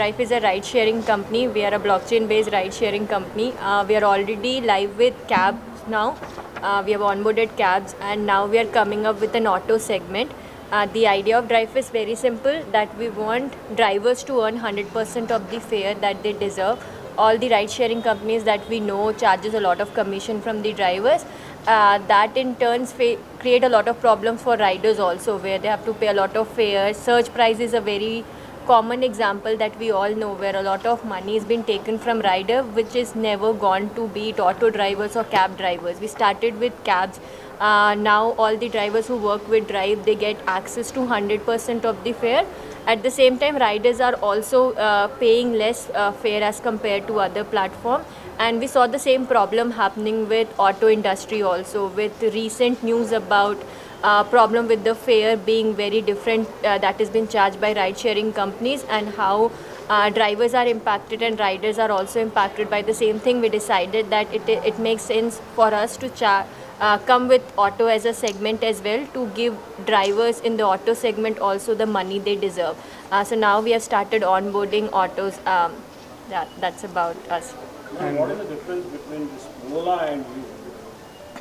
DRIFE is a ride-sharing company. We are a blockchain-based ride-sharing company. We are already live with cabs now. We have onboarded cabs, and now we are coming up with an auto segment. The idea of DRIFE is very simple, that we want drivers to earn 100% of the fare that they deserve. All the ride-sharing companies that we know charges a lot of commission from the drivers. That in turn create a lot of problems for riders also, where they have to pay a lot of fares. Surge price is a very common example that we all know, where a lot of money has been taken from rider, which is never gone to be it auto drivers or cab drivers. We started with cabs. Now all the drivers who work with DRIFE, they get access to 100% of the fare. At the same time, riders are also paying less fare as compared to other platforms. And we saw the same problem happening with auto industry also, with recent news about problem with the fare being very different that has been charged by ride sharing companies, and how drivers are impacted and riders are also impacted by the same thing. We decided that it makes sense for us to come with auto as a segment as well, to give drivers in the auto segment also the money they deserve. So now we have started onboarding autos. That's about us. And what is the difference between this Ola and you?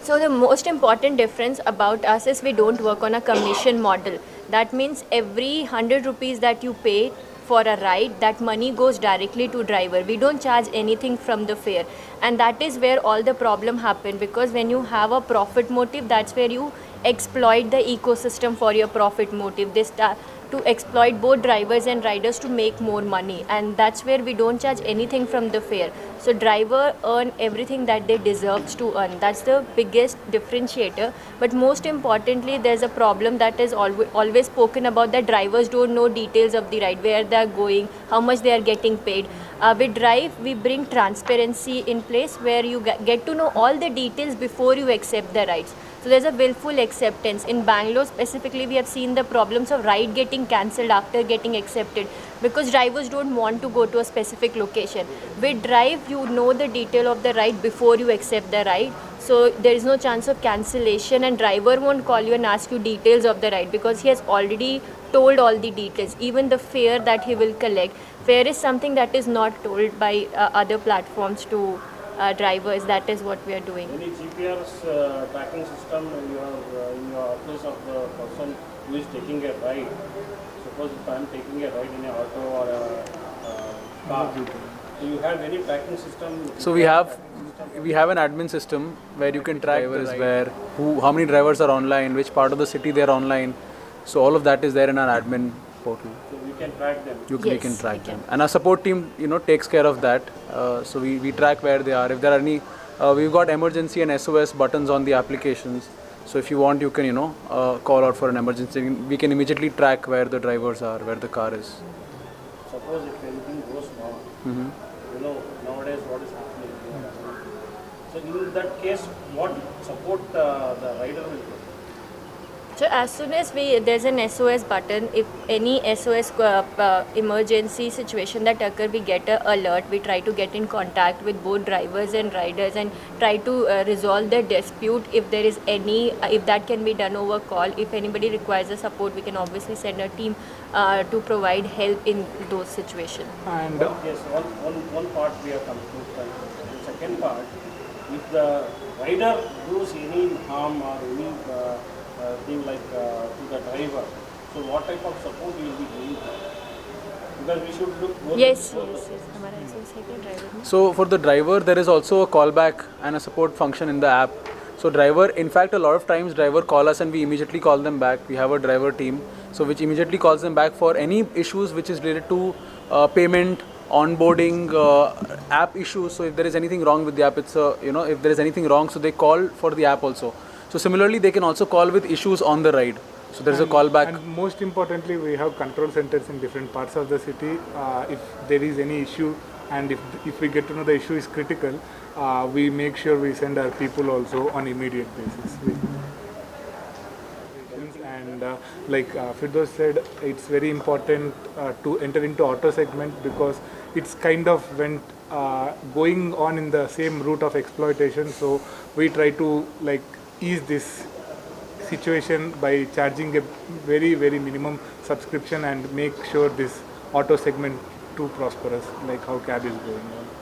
So the most important difference about us is we don't work on a commission model. That means every 100 rupees that you pay for a ride, that money goes directly to driver. We don't charge anything from the fare, and that is where all the problem happen, because when you have a profit motive, that's where you exploit the ecosystem for your profit motive. They start to exploit both drivers and riders to make more money, and that's where we don't charge anything from the fare. So driver earn everything that they deserve to earn. That's the biggest differentiator. But most importantly, there's a problem that is always spoken about, that drivers don't know details of the ride, where they're going, how much they are getting paid. With DRIFE, we bring transparency in place, where you get to know all the details before you accept the rides. So there's a willful acceptance. In Bangalore specifically, we have seen the problems of ride getting cancelled after getting accepted, because drivers don't want to go to a specific location. With DRIFE, you know the detail of the ride before you accept the ride. So there is no chance of cancellation, and driver won't call you and ask you details of the ride, because he has already told all the details, even the fare that he will collect. Fare is something that is not told by other platforms to drivers. That is what we are doing. Any GPS tracking system in your place of the person who is taking a ride? Suppose if I am taking a ride in an auto or a car, do you have any tracking system? So we have an admin system where you can track drivers, how many drivers are online, which part of the city they are online. So all of that is there in our admin portal. So we can track them. We can track them, and our support team, takes care of that. So we track where they are. If there are any, we've got emergency and SOS buttons on the applications. So if you want, you can call out for an emergency. We can immediately track where the drivers are, where the car is. Suppose if anything goes wrong, nowadays what is happening. So in that case, what support the rider will get? So as soon as there's an SOS button, if any SOS emergency situation that occur, we get an alert. We try to get in contact with both drivers and riders and try to resolve the dispute if there is any, if that can be done over call. If anybody requires a support, we can obviously send a team to provide help in those situations. And yes, one part we have concluded. The second part, if the rider does any harm or any thing like to the driver, so what type of support you will be doing? Because we should look both. Yes. So for the driver, there is also a callback and a support function in the app. So driver, in fact, a lot of times driver call us and we immediately call them back. We have a driver team, so which immediately calls them back for any issues which is related to payment, onboarding, app issues. So if there is anything wrong with the app, it's if there is anything wrong, so they call for the app also. So similarly, they can also call with issues on the ride. So there is a callback. And most importantly, we have control centers in different parts of the city. If there is any issue, and if we get to know the issue is critical, we make sure we send our people also on immediate basis. And like Firdaus said, it's very important to enter into auto segment, because it's kind of went going on in the same route of exploitation. So we try to ease this situation by charging a very, very minimum subscription and make sure this auto segment too prosperous, like how cab is going on.